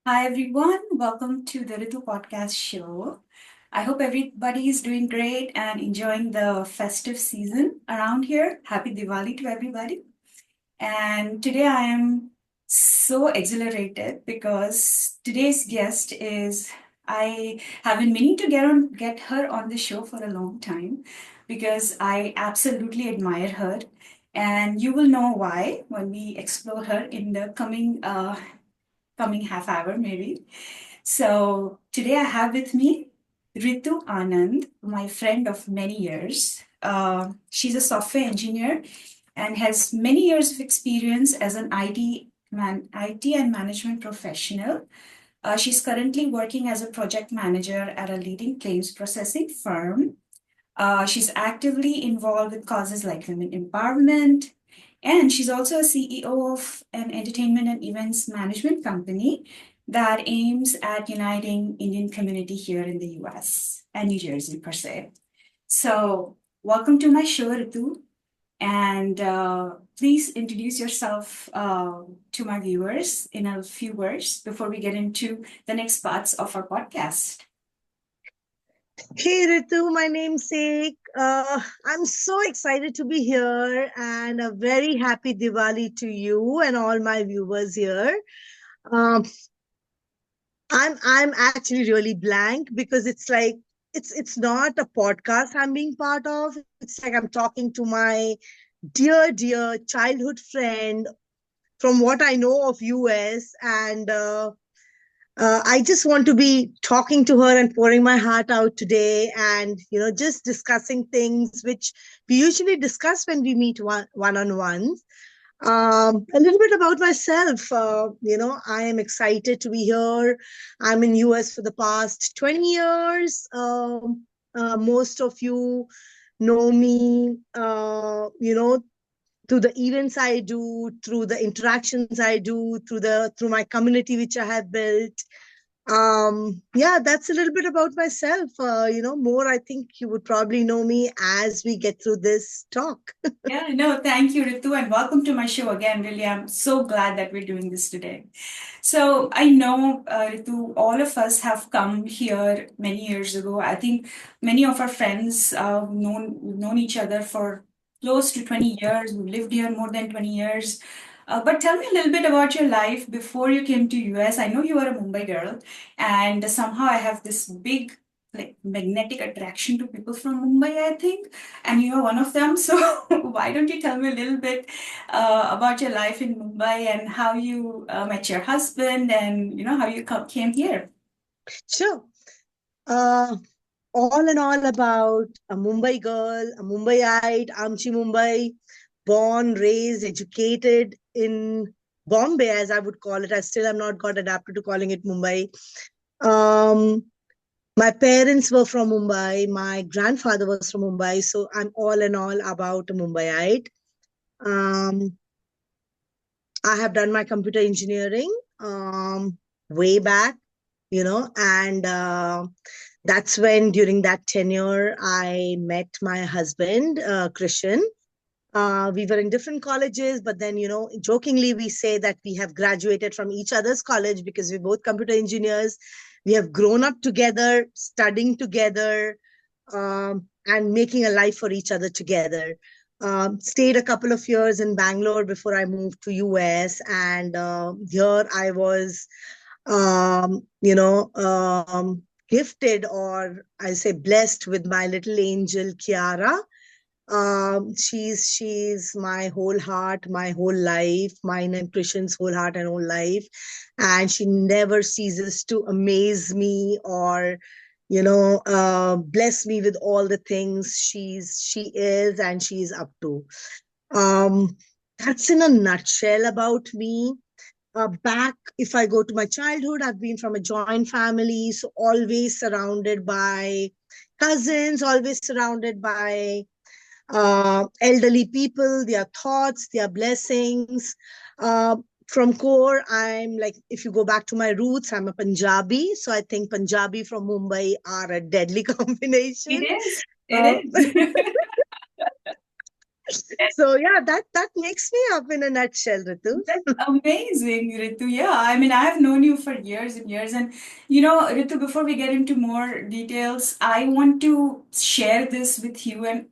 Hi everyone, welcome to the Ritu podcast show. I hope everybody is doing great and enjoying the festive season around here. Happy Diwali to everybody. And today I am so exhilarated because today's guest is I have been meaning to get her on the show for a long time because I absolutely admire her. And you will know why when we explore her in the coming half hour maybe. So today I have with me Ritu Anand, my friend of many years. She's a software engineer and has many years of experience as an IT and management professional. She's currently working as a project manager at a leading claims processing firm. She's actively involved with causes like women empowerment, and she's also a CEO of an entertainment and events management company that aims at uniting Indian community here in the US and New Jersey per se. So, welcome to my show, Ritu, and please introduce yourself to my viewers in a few words before we get into the next parts of our podcast. Hey Ritu, my namesake. I'm so excited to be here and a very happy Diwali to you and all my viewers here. Um, I'm actually really blank because it's not a podcast I'm being part of. It's like I'm talking to my dear childhood friend from what I know of US and I just want to be talking to her and pouring my heart out today and, just discussing things which we usually discuss when we meet on ones. A little bit about myself. I am excited to be here. I'm in US for the past 20 years. Most of you know me, through the events I do, through the interactions I do, through my community which I have built. Yeah, that's a little bit about myself. More I think you would probably know me as we get through this talk. Yeah, no, thank you, Ritu, and welcome to my show again. Really, I'm so glad that we're doing this today. So I know, Ritu, all of us have come here many years ago. I think many of our friends known each other for close to 20 years. We've lived here more than 20 years. But tell me a little bit about your life before you came to US. I know you are a Mumbai girl, and somehow I have this big magnetic attraction to people from Mumbai, I think, and you're one of them. So why don't you tell me a little bit about your life in Mumbai and how you met your husband and how you came here? Sure. Uh, all in all about a Mumbai girl, a Mumbaiite, Amchi Mumbai, born, raised, educated in Bombay, as I would call it. I still have not got adapted to calling it Mumbai. Um, my parents were from Mumbai. My grandfather was from Mumbai. So I'm all in all about a Mumbaiite. Um, I have done my computer engineering way back, and that's when during that tenure I met my husband, Christian. We were in different colleges, but then, jokingly, we say that we have graduated from each other's college because we're both computer engineers. We have grown up together, studying together, and making a life for each other together. Stayed a couple of years in Bangalore before I moved to US, and here I was, gifted, or I say blessed, with my little angel Kiara. She's my whole heart, my whole life, mine and Christian's whole heart and whole life, and she never ceases to amaze me or bless me with all the things she is and she's up to. um that's in a nutshell about me. Back, if I go to my childhood, I've been from a joint family, so always surrounded by cousins, always surrounded by elderly people, their thoughts, their blessings. From core, I'm like, if you go back to my roots, I'm a Punjabi. So I think Punjabi from Mumbai are a deadly It combination. is. It Uh, is. So yeah, that makes me up in a nutshell, Ritu. That's amazing, Ritu. Yeah, I mean, I've known you for years and years. And, Ritu, before we get into more details, I want to share this with you and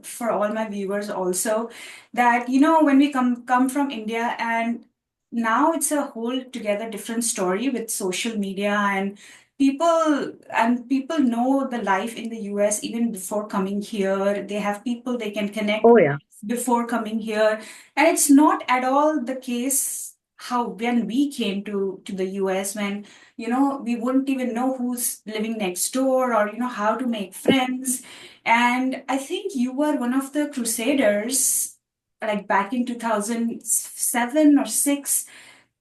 for all my viewers also that, when we come from India and now it's a whole together different story with social media and people know the life in the US even before coming here. They have people they can connect Oh with yeah. before coming here, and it's not at all the case how when we came to the US, when we wouldn't even know who's living next door or how to make friends. And I think you were one of the crusaders like back in 2007 or 6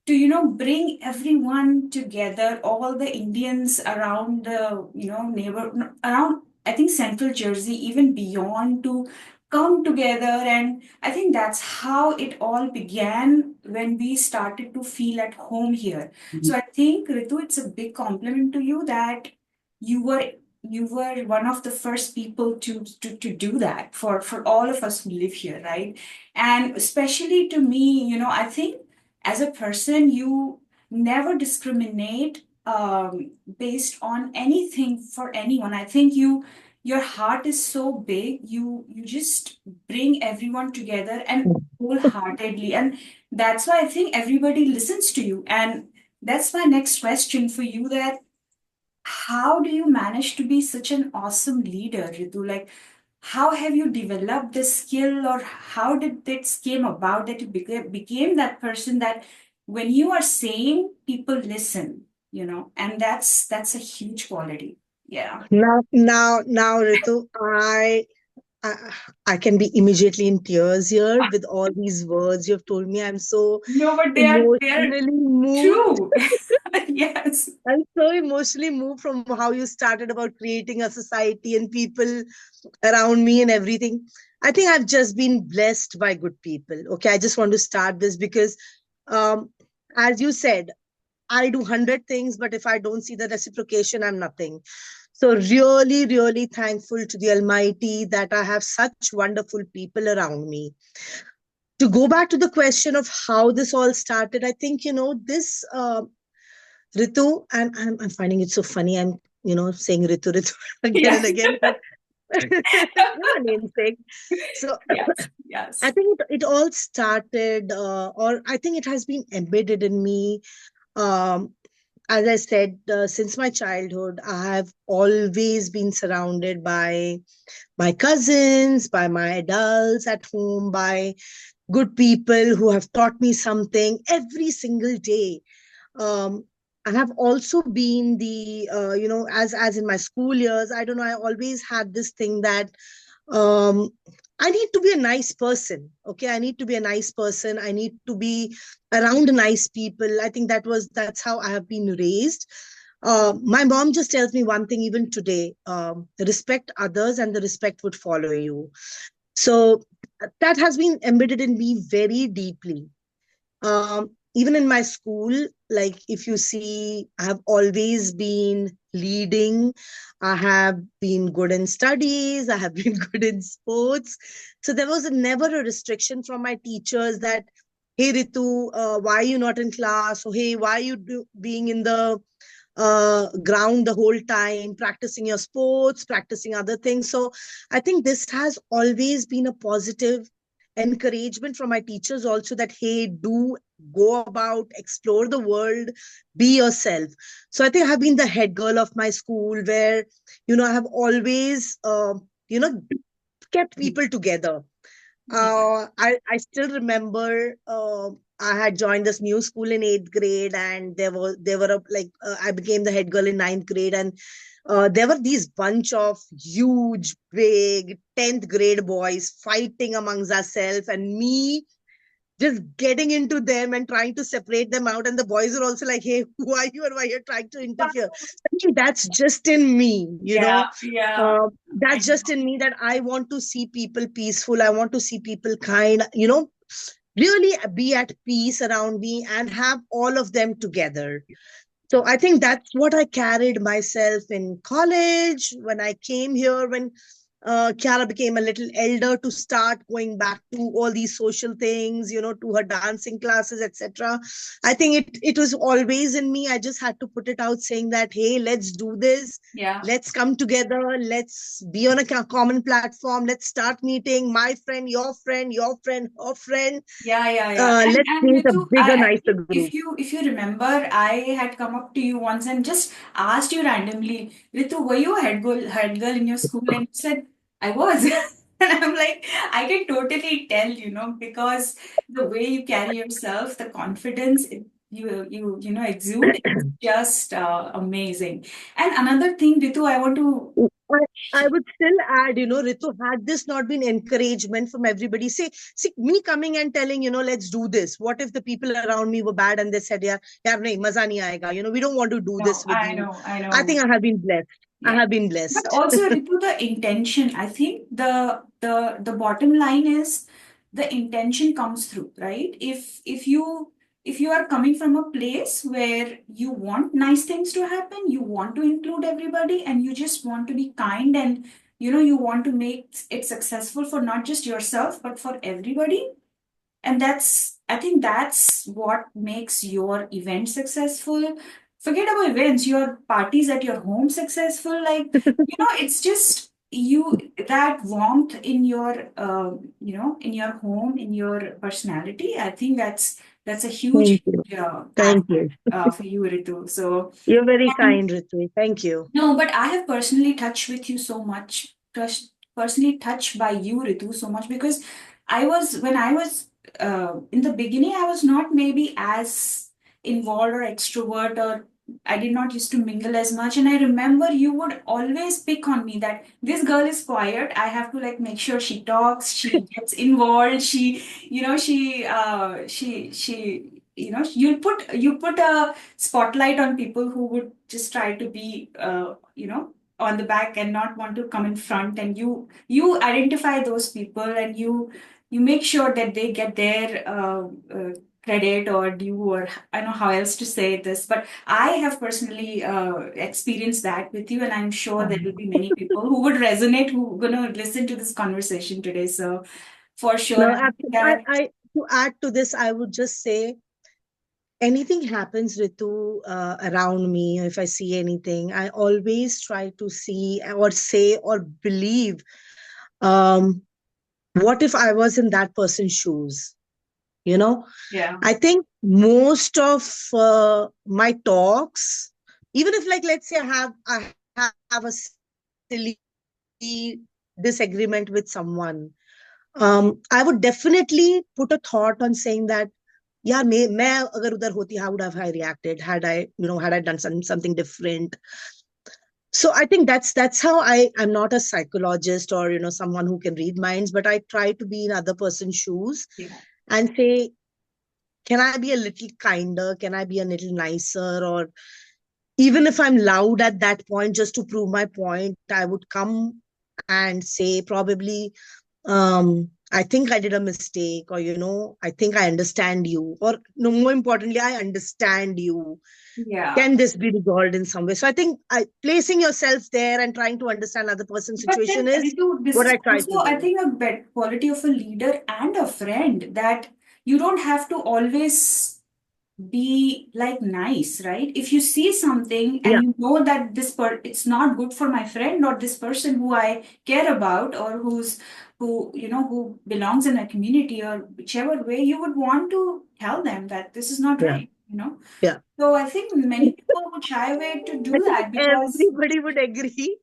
to bring everyone together, all the Indians around the neighbor around, I think, central Jersey, even beyond, to come together. And I think that's how it all began when we started to feel at home here. So I think, Ritu, it's a big compliment to you that you were you were one of the first people to do that for all of us who live here, right? And especially to me, I think as a person, you never discriminate based on anything for anyone. I think your heart is so big. You just bring everyone together and wholeheartedly, and that's why I think everybody listens to you. And that's my next question for you: that how do you manage to be such an awesome leader, Ritu? Like, how have you developed this skill, or how did this came about that you became that person that when you are saying, people listen, and that's a huge quality. Yeah. Now, Ritu, I I can be immediately in tears here with all these words you've told me. I'm so No, but they are emotionally moved. true. Yes. I'm so emotionally moved from how you started about creating a society and people around me and everything. I think I've just been blessed by good people. Okay, I just want to start this because, um, as you said, I do 100 things, but if I don't see the reciprocation, I'm nothing. So, really, really thankful to the Almighty that I have such wonderful people around me. To go back to the question of how this all started, I think, this Ritu, and I'm finding it so funny. I'm, saying Ritu again Yeah. and again, but you're my namesake. So, Yes. I Yes. think it all started, or I think it has been embedded in me. Um, as I said, since my childhood, I have always been surrounded by my cousins, by my adults at home, by good people who have taught me something every single day. um, I have also been the as in my school years, I don't know, I always had this thing that um, I need to be a nice person. Okay, I need to be a nice person. I need to be around nice people. I think that's how I have been raised. My mom just tells me one thing even today: respect others, and the respect would follow you. So that has been embedded in me very deeply. Even in my school, like if you see, I have always been leading. I have been good in studies. I have been good in sports. So there was never a restriction from my teachers that, hey Ritu, why are you not in class? Or hey, why are you being in the ground the whole time, practicing your sports, practicing other things. So I think this has always been a positive encouragement from my teachers also, that hey, do go about, explore the world, be yourself. So I think I have been the head girl of my school, where I have always kept people together. Yeah. I still remember, I had joined this new school in eighth grade, and I became the head girl in ninth grade, and there were these bunch of huge, big 10th grade boys fighting amongst ourselves, and me just getting into them and trying to separate them out. And the boys are also like, hey, who are you and why you're trying to interfere? So I think that's just in me, Yeah. Yeah. I that's just know. in me, that I want to see people peaceful. I want to see people kind, really be at peace around me and have all of them together. So I think that's what I carried myself in college when I came here. When Kiara became a little elder to start going back to all these social things, to her dancing classes, etc. I think it was always in me. I just had to put it out saying that, hey, let's do this. Yeah. Let's come together. Let's be on a common platform. Let's start meeting my friend, your friend, your friend, her friend. Yeah, yeah, yeah. Let's And create a Ritu, bigger, I nicer think group. if you remember, I had come up to you once and just asked you randomly, Ritu, were you a head girl in your school? And you said, I was. And I'm like, I can totally tell, because the way you carry yourself, the confidence you exude is just amazing. And another thing, Ritu, I want to. I would still add, Ritu, had this not been encouragement from everybody, see, me coming and telling, let's do this. What if the people around me were bad and they said, yaar, nahi, maza nahi aayega. We don't want to do No, this with I you. know, I I know. think I have been blessed. I Yeah. have been But blessed. also, Ritu, the intention, I think the bottom line is the intention comes through, right? If you are coming from a place where you want nice things to happen, you want to include everybody, and you just want to be kind, and you want to make it successful for not just yourself, but for everybody, and I think that's what makes your event successful. Forget about events, your parties at your home successful. Like, it's just that warmth in your, in your home, in your personality. I think that's a huge Thank you. Thank asset you. for you, Ritu. So, You're very kind, Ritu. Thank you. no, but I have personally touched with you so much, personally touched by you, Ritu, so much because when I was in the beginning, I was not maybe as involved or extrovert, or I did not used to mingle as much. And I remember you would always pick on me that this girl is quiet. I have to like make sure she talks, she gets involved, you put a spotlight on people who would just try to be on the back and not want to come in front, and you identify those people, and you make sure that they get their credit or due, or I don't know how else to say this, but I have personally experienced that with you, and I'm sure there will be many people who would resonate, who are going to listen to this conversation today. So for sure, No, I think that to add to this, I would just say anything happens, Ritu, around me, if I see anything, I always try to see or say or believe, um, what if I was in that person's shoes? You know, yeah, I think most of my talks, even if, like, let's say I have a silly disagreement with someone, I would definitely put a thought on saying that, yeah, मैं अगर उधर होती, how would have I reacted? Had I done something different? So I think that's how I'm not a psychologist or someone who can read minds, but I try to be in other person's shoes yeah, and say, can I be a little kinder? Can I be a little nicer? Or even if I'm loud at that point, just to prove my point, I would come and say, probably, I think I did a mistake, or, I think I understand you. Or, no, more importantly, I understand you. yeah. Can this be resolved in some way? So I think placing yourself there and trying to understand other person's But then, situation is Ritu, this what is I try to also, I do. think, a quality of a leader and a friend, that you don't have to always be like nice, right? If you see something Yeah, and you know that it's not good for my friend or this person who I care about, or who belongs in a community, or whichever way, you would want to tell them that this is not yeah, right. yeah. So I think many people would shy away to I do think that because everybody would agree,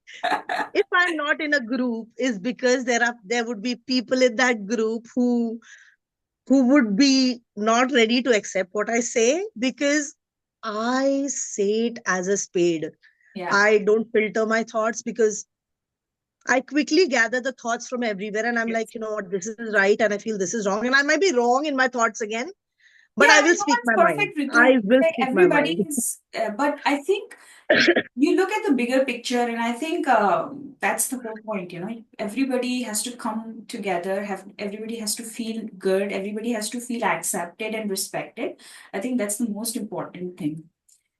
if I'm not in a group, is because there would be people in that group who would be not ready to accept what I say, because I say it as a spade. yeah. I don't filter my thoughts, because I quickly gather the thoughts from everywhere, and I'm Yes. like, you know what, this is right, and I feel this is wrong, and I might be wrong in my thoughts again, but I Yeah, will and no speak one's my mind. perfect, Ritu. I will Like, speak my everybody mind. is, but I think you look at the bigger picture, and I think that's the whole point. Everybody has to come together. Everybody has to feel good. Everybody has to feel accepted and respected. I think that's the most important thing.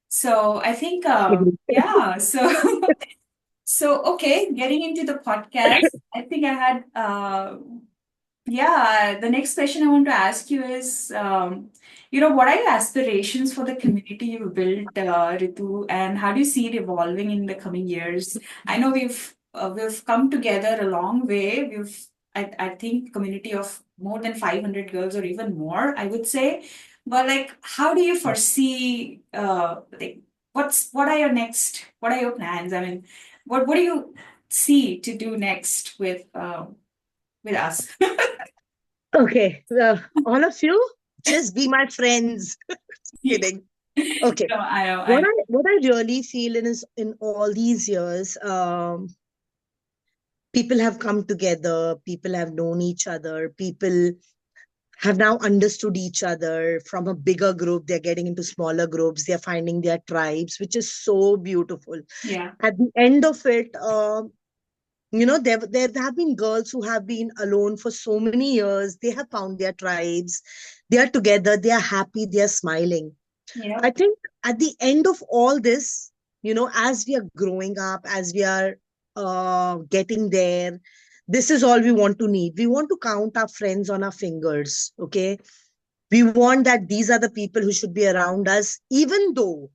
So I think, Agree. yeah. So So, okay, getting into the podcast, I think I had, yeah, the next question I want to ask you is, what are your aspirations for the community you built, Ritu, and how do you see it evolving in the coming years? I know we've come together a long way. I think, community of more than 500 girls or even more, I would say. But like, how do you foresee, like, what are your plans? I mean, what do you see to do next with us? Okay, all of you, just be my friends. Kidding. Okay. No, I know. What I really feel is in all these years, people have come together, people have known each other, people have now understood each other from a bigger group. They're getting into smaller groups, they're finding their tribes, which is so beautiful. Yeah, At the end of it, there have been girls who have been alone for so many years. They have found their tribes, they are together, they are happy, they are smiling. yeah, I think at the end of all this, as we are growing up, as we are getting there, this is all we want to need. We want to count our friends on our fingers. Okay. We want that these are the people who should be around us, even though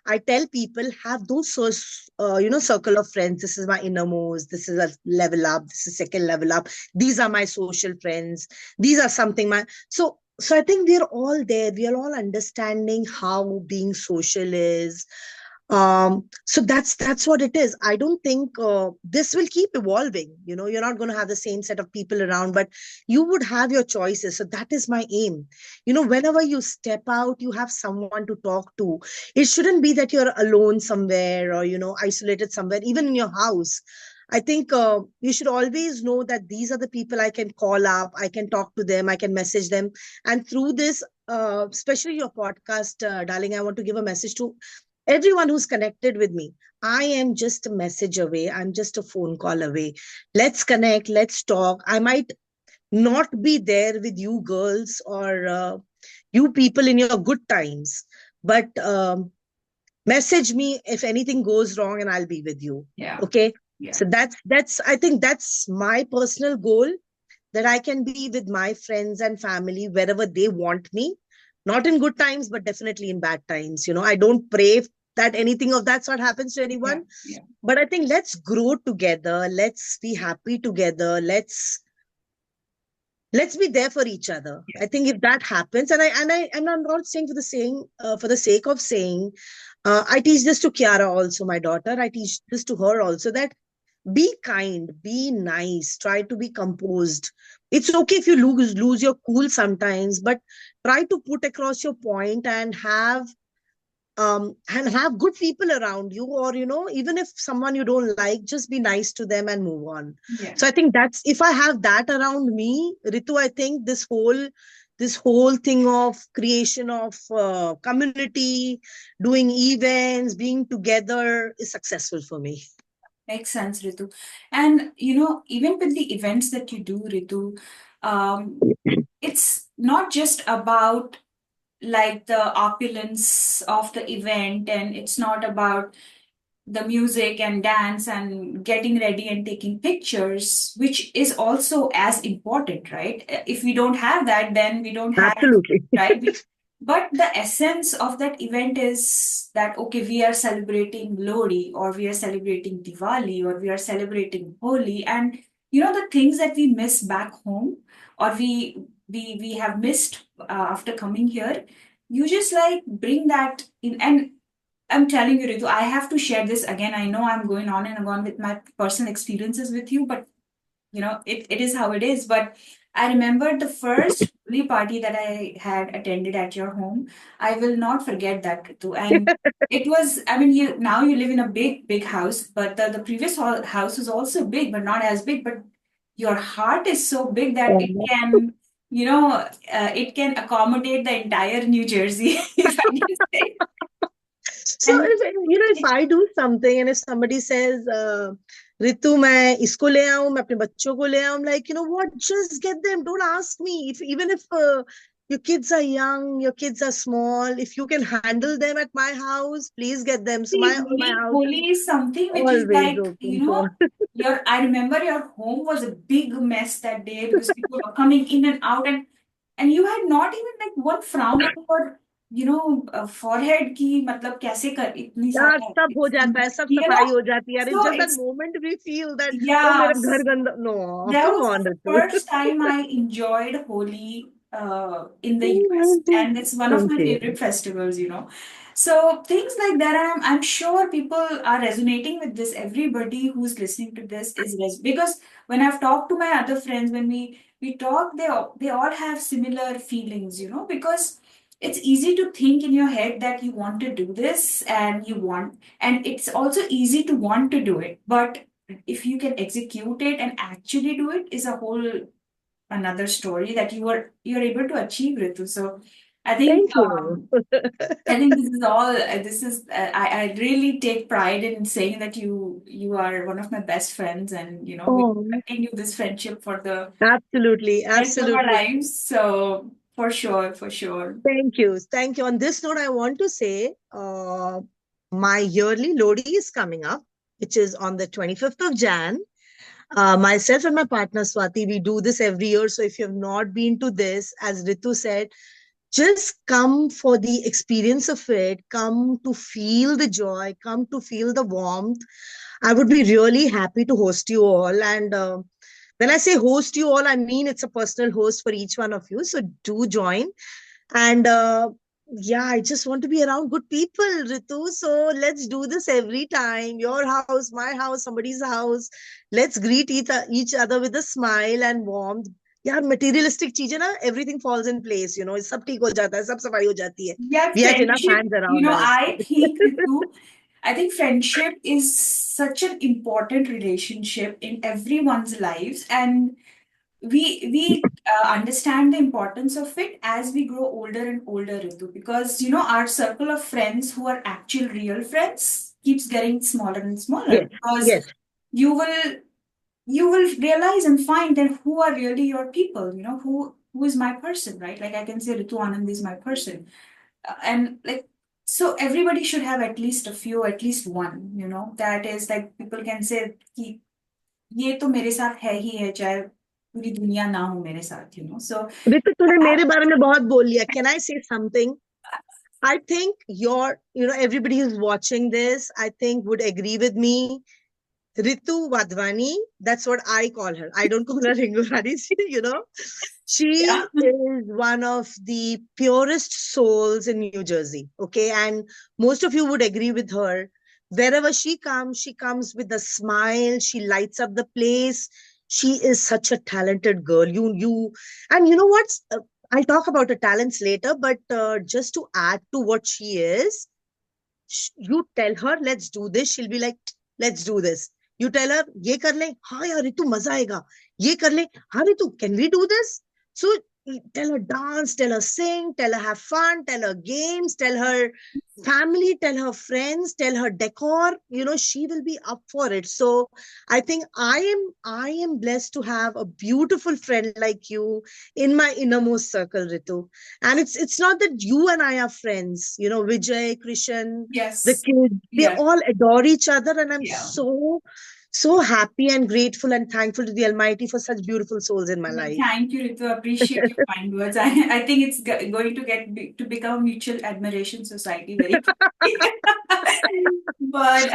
I tell people have those circle of friends. This is my innermost. This is a level up. This is second level up. These are my social friends. These are something my so I think we're all there. We are all understanding how being social is. So that's what it is. I don't think this will keep evolving. You're not going to have the same set of people around, but you would have your choices. So that is my aim. Whenever you step out, you have someone to talk to. It shouldn't be that you're alone somewhere or isolated somewhere, even in your house. I think you should always know that these are the people I can call up, I can talk to them, I can message them. And through this, especially your podcast, darling, I want to give a message to everyone who's connected with me. I am just a message away, I'm just a phone call away. Let's connect, let's talk. I might not be there with you girls or you people in your good times, but message me if anything goes wrong and I'll be with you. yeah, Okay. yeah, So that's I think that's my personal goal, that I can be with my friends and family wherever they want me, not in good times, but definitely in bad times. I don't pray that anything of that sort happens to yeah, anyone, yeah, but I think let's grow together. Let's be happy together. Let's be there for each other. yeah, I think if that happens, and I'm not saying for the sake of saying, I teach this to Kiara also, my daughter. I teach this to her also, that be kind, be nice, try to be composed. It's okay if you lose your cool sometimes, but try to put across your point and have good people around you, or even if someone you don't like, just be nice to them and move on. yeah. So I think that's, if I have that around me, Ritu, I think this whole thing of creation of community, doing events, being together is successful for me. Makes sense, Ritu. And even with the events that you do, Ritu, it's not just about like the opulence of the event, and it's not about the music and dance and getting ready and taking pictures, which is also as important, right? If we don't have that, then we don't have, Absolutely. right? But the essence of that event is that, okay, we are celebrating Lodi, or we are celebrating Diwali, or we are celebrating Holi, and the things that we miss back home, or we have missed after coming here, you just like bring that in. And I'm telling you, Ritu, I have to share this again. I know I'm going on and on with my personal experiences with you, but it is how it is. But I remember the first Holi party that I had attended at your home. I will not forget that, Ritu. And it was, I mean, you live in a big, big house, but the previous house was also big, but not as big. But your heart is so big that it can accommodate the entire New Jersey, if I can say. So And if I do something and if somebody says, Ritu, मैं इसको ले आऊं, मैं अपने बच्चों को ले आऊं, I'm like, what, just get them. Don't ask me. If even if your kids are young, your kids are small. If you can handle them at my house, please get them. So See, my Holi, house is Holi is something which is always like, open to all. I remember your home was a big mess that day because people were coming in and out, and you had not even like one frown on your, forehead की मतलब कैसे कर इतनी Yeah, सारा, सब हो जाता है, सब you सफाई know, हो जाती है. And it's so just that it's, moment we feel that, oh, yeah. मेरा घर गंदा. No, That come was on, the Ritu. first time I enjoyed Holi in the US, and it's one of Thank my you. favorite festivals. So things like that, I'm sure people are resonating with this. Everybody who's listening to this because when I've talked to my other friends, when we talk, they all have similar feelings, because it's easy to think in your head that you want to do this and it's also easy to want to do it, but if you can execute it and actually do it is a whole another story that you're able to achieve, Ritu. So I think Thank you. I think this is all. This is I really take pride in saying that you are one of my best friends, and we Oh, continue this friendship for the absolutely, rest of our absolutely. lives. So for sure, for sure. Thank you. Thank you. On this note, I want to say my yearly Lodi is coming up, which is on the 25th of Jan. Myself and my partner Swati, we do this every year. So if you have not been to this, as Ritu said, just come for the experience of it, come to feel the joy, come to feel the warmth. I would be really happy to host you all. And when I say host you all, I mean it's a personal host for each one of you. So do join. And yeah, I just want to be around good people, Ritu. So let's do this every time. Your house, my house, somebody's house. Let's greet each other with a smile and warmth. यार materialistic चीजें ना, everything falls in place, सब ठीक हो जाता है, सब सफाई हो जाती है. Yeah, We have enough friendship. hands around us. I think friendship is such an important relationship in everyone's lives, and we understand the importance of it as we grow older and older, Ritu, because our circle of friends who are actual real friends keeps getting smaller and smaller, Yes, because yes. you will you will realize and find that who are really your people, who is my person, right? Like I can say Ritu Anand is my person, and like, so everybody should have at least a few, at least one, that is like people can say कि ये तो मेरे साथ है ही है, चाहे पूरी दुनिया ना हो मेरे साथ. So Ritu, तूने मेरे बारे में बहुत बोल लिया. Can I say something? I think everybody who's watching this, I think would agree with me. Ritu Wadhwani, that's what I call her. I don't call her Ringurani, yeah. She is one of the purest souls in New Jersey. Okay. And most of you would agree with her. Wherever she comes with a smile. She lights up the place. She is such a talented girl. And you know what? I'll talk about her talents later, but just to add to what she is, you tell her let's do this, she'll be like let's do this. You tell her ye kar le, ha yaar Ritu maza aayega, ye kar le, ha Ritu can we do this. So tell her dance, tell her sing, tell her have fun, tell her games, tell her family, tell her friends, tell her decor, she will be up for it. So I think I am blessed to have a beautiful friend like you in my innermost circle, Ritu. And it's not that you and I are friends, Vijay, Krishan, the Yes. kids, they Yeah. all adore each other. And I'm Yeah. so happy and grateful and thankful to the Almighty for such beautiful souls in my Well, life. thank you, Ritu. Appreciate your kind words. I think it's going to to become a mutual admiration society very quickly. But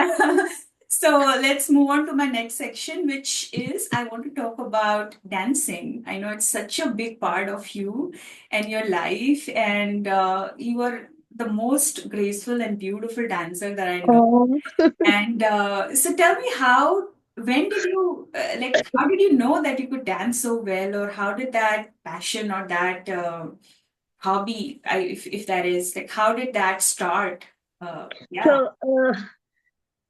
so let's move on to my next section, which is I want to talk about dancing. I know it's such a big part of you and your life, and you are the most graceful and beautiful dancer that I know. Oh. And so tell me when did you, how did you know that you could dance so well, or how did that passion or that hobby, if that is, like, how did that start? Yeah. So,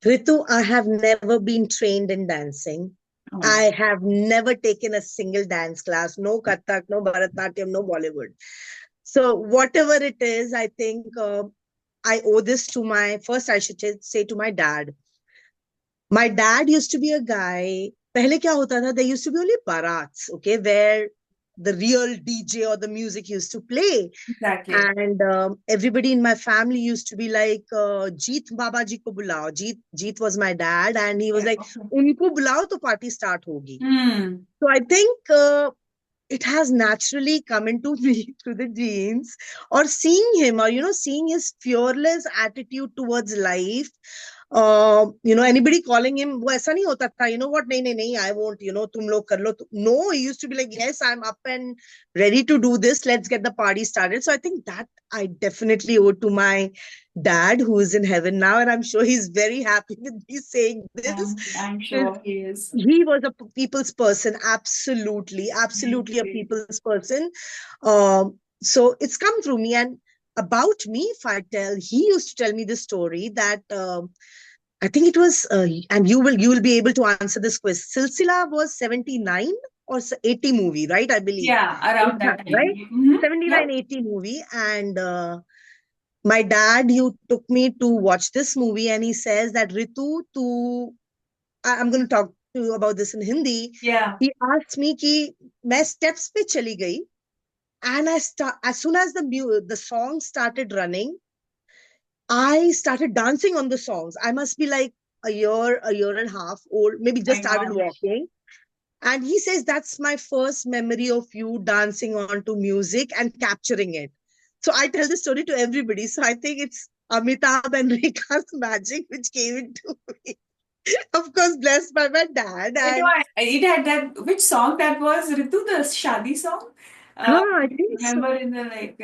Ritu, I have never been trained in dancing. Oh, I have never taken a single dance class, no Kathak, no Bharatanatyam, no Bollywood. So, whatever it is, I think I owe this to first I should say to my dad. My dad used to be a guy. पहले क्या होता था? There used to be only barats, okay, where the real DJ or the music used to play. Exactly. And everybody in my family used to be like, Jeet Baba ji ko bulao. Jeet was my dad, and he was Yeah. like, Okay. Unko bulao to party start hogi. Hmm. So I think it has naturally come into me through the genes, or seeing him, or seeing his fearless attitude towards life. Anybody calling him, वो ऐसा नहीं होता था, what, नहीं नहीं नहीं, I won't, तुम लोग कर लो. No, he used to be like, yes, I'm up and ready to do this, let's get the party started. So I think that I definitely owe to my dad, who is in heaven now, and I'm sure he's very happy with me saying this. I'm 'Cause sure he is. he was a people's person, absolutely, I absolutely a agree. people's person. So it's come through me. And about me, if I tell, he used to tell me this story that I think it was, and you will be able to answer this quiz. Silsila was 79 or 80 movie, right? I believe Yeah, it around that had, time. right? Hmm. Yep. 79 80 movie. And my dad, you took me to watch this movie, and he says that, Ritu, to I'm going to talk to you about this in Hindi. Yeah. He asked me कि मैं steps पे चली गई, and as soon as the song started running, I started dancing on the songs. I must be like a year and a half old, maybe just My started gosh. walking. And he says that's my first memory of you dancing onto music and capturing it. So I tell the story to everybody. So I think it's Amitabh and Rekha's magic which came into me. Of course, blessed by my dad. I know And it had that, which song that was, Ritu, the Shadi song? I think so. Remember in the like,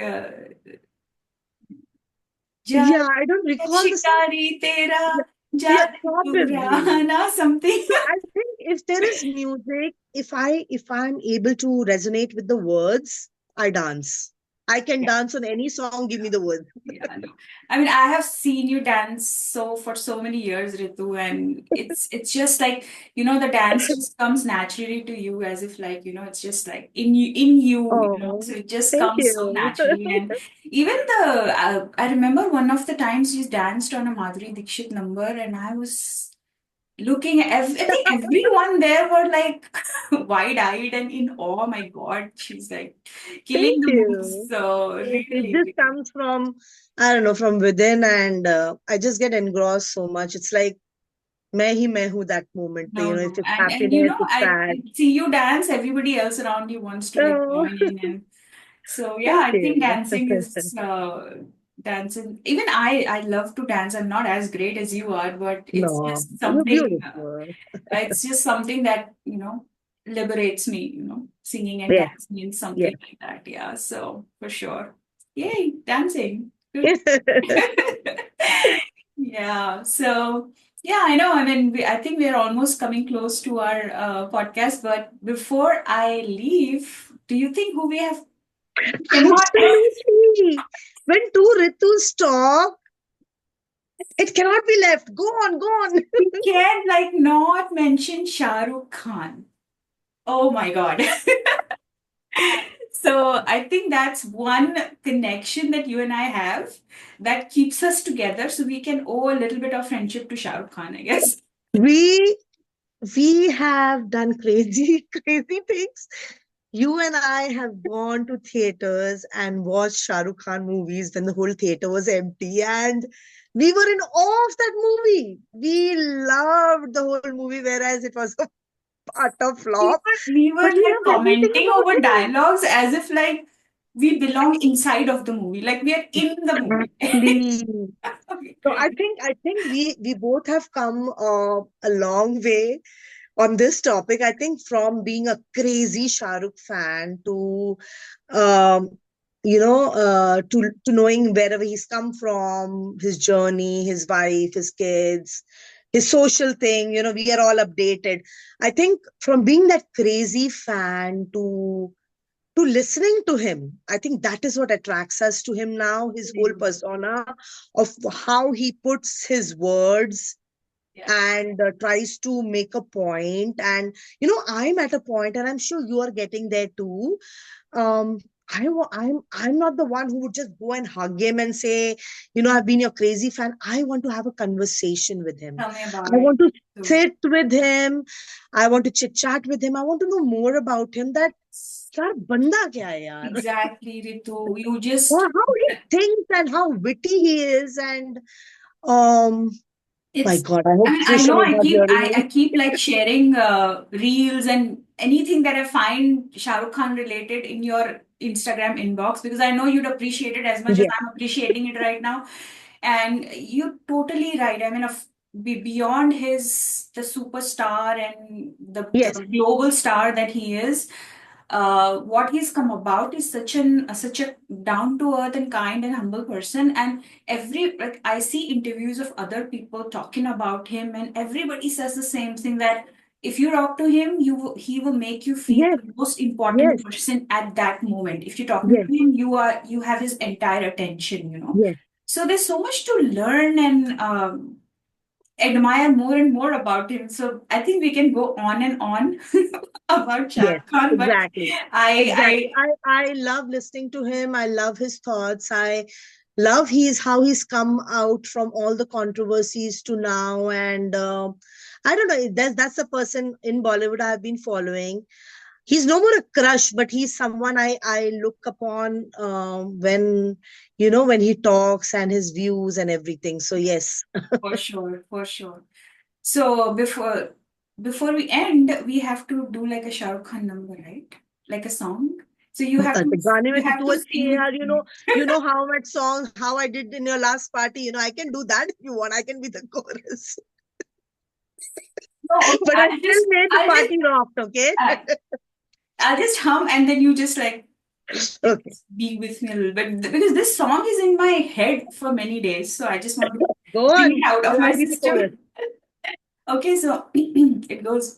Yeah, Jad I don't recall the song. Shikari Tera, Yeah, yeah, Jad probably. Purana, something. So I think if there is music, if I'm able to resonate with the words, I dance. I can dance on any song. Give me the words. Yeah, I know. I mean, I have seen you dance for so many years, Ritu, and it's just like, the dance just comes naturally to you, as if like, it's just like in you. Oh, So it just thank comes so you. naturally. And even I remember one of the times you danced on a Madhuri Dixit number, and I was looking at, I think everyone there were like wide-eyed and in awe. My God, she's like killing Thank the moves. you. So It really, just really. comes from, I don't know, from within, and I just get engrossed so much. It's like मैं hu that moment pe, No, if no. it's And happiness, it's I sad. see you dance, everybody else around you wants to like Oh, join in. And so yeah, thank I think you. dancing is dancing. Even I love to dance. I'm not as great as you are, but No, you're beautiful. it's just something that, liberates me, singing and Yes, dancing in yes. something like that. Yeah, so for sure. Yay, dancing. Good. Yeah. So, yeah, I know. I mean, I think we are almost coming close to our podcast. But before I leave, do you think who we have cannot Absolutely. When two Ritus talk, it cannot be left. Go on, go on. we can't like not mention Shah Rukh Khan? Oh my God. So I think that's one connection that you and I have that keeps us together. So we can owe a little bit of friendship to Shah Rukh Khan, I guess. We we have done crazy, crazy things. You and I have gone to theaters and watched Shah Rukh Khan movies when the whole theater was empty, and we were in awe of that movie. We loved the whole movie, whereas it was a utter We flop. were But we like loved everything commenting about over it. dialogues as if like we belong inside of the movie, like we are in the movie. Exactly. Okay, So I crazy. think I think we both have come a long way on this topic. I think from being a crazy Shah Rukh fan to um, to knowing wherever he's come from, his journey, his wife, his kids, his social thing. We are all updated. I think from being that crazy fan to listening to him, I think that is what attracts us to him now. His whole persona of how he puts his words Yeah, and tries to make a point. And I'm at a point, and I'm sure you are getting there too. um I'm not the one who would just go and hug him and say, I've been your crazy fan. I want to have a conversation with him. tell me I about it. want to So, sit with him. I want to chit chat with him. I want to know more about him. That यार बंदा क्या है यार. Exactly, Ritu. You just, How he thinks and how witty he is, and um my it's, God, I I hope mean, I Trisha know is not hearing I me. keep like sharing reels and anything that I find Shah Rukh Khan related in your Instagram inbox, because I know you'd appreciate it as much as Yes, I'm appreciating it right now. And you're totally right. I mean, beyond the superstar and the yes, global star that he is, what he's come about is such a down to earth and kind and humble person. And like I see interviews of other people talking about him, and everybody says the same thing, that if you talk to him, he will make you feel yes, the most important yes, person at that moment. If you're talking yes, to him, you have his entire attention, you know. yes, So there's so much to learn and admire more and more about him. So I think we can go on and on about Shah yes, Rukh Khan, but exactly. Exactly. I I love listening to him. I love his thoughts. I love how he's come out from all the controversies to now. And I don't know, that's a person in Bollywood I've been following. He's no more a crush, but he's someone I look upon when, when he talks and his views and everything. So yes. for sure, for sure. So before we end, we have to do like a Shah Rukh Khan number, right? Like a song. So अच्छा, गाने में you तो have तू to अच्छी sing है with यार. me. How much song, how I did in your last party. I can do that if you want. I can be the chorus. No, okay. But I still made the party rocked, okay? Uh, I'll just hum, and then you just like Okay. be with me a little bit, because this song is in my head for many days. So I just want to Go bring on. it out of my I'll be the chorus. system. Okay, so it goes.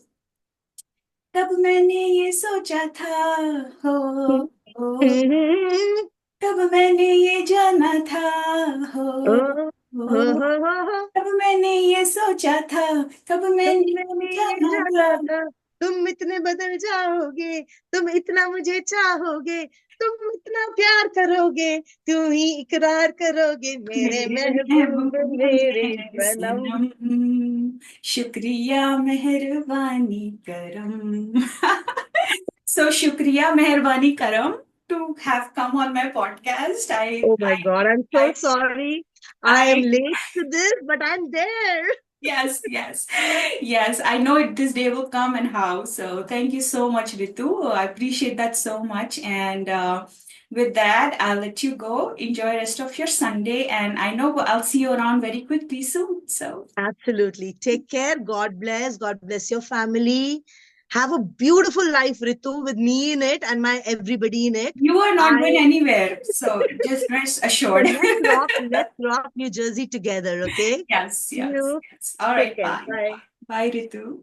कब मैंने ये सोचा था, हो, हो, कब मैंने ये जाना था, हो, Oh, हो, oh, oh, oh. कब मैंने ये सोचा था, कब तुम मैंने ये मैंने ये जाना था. जाना था. तुम इतने बदल जाओगे. तुम इतना मुझे चाहोगे. तुम इतना प्यार करोगे. तुम ही इकरार करोगे मेरे मेरे महबूब महबूब मेरे मेरे सनम. सनम, शुक्रिया मेहरबानी करम. So shukriya meherbani karam to have come on my podcast. Oh my God, I'm so I, sorry. I am I, late to this, but I'm there. yes, yes, yes. I know this day will come and how. So thank you so much, Ritu. I appreciate that so much. And with that, I'll let you go. Enjoy rest of your Sunday. And I know I'll see you around very quickly soon. So Absolutely. Take care. God bless. God bless your family. Have a beautiful life, Ritu, with me in it and my everybody in it. you are not going I anywhere. So just rest So assured. let's rock New Jersey together, okay? Yes, See yes, you. yes. All Take right, care. bye. Bye. Bye, Ritu.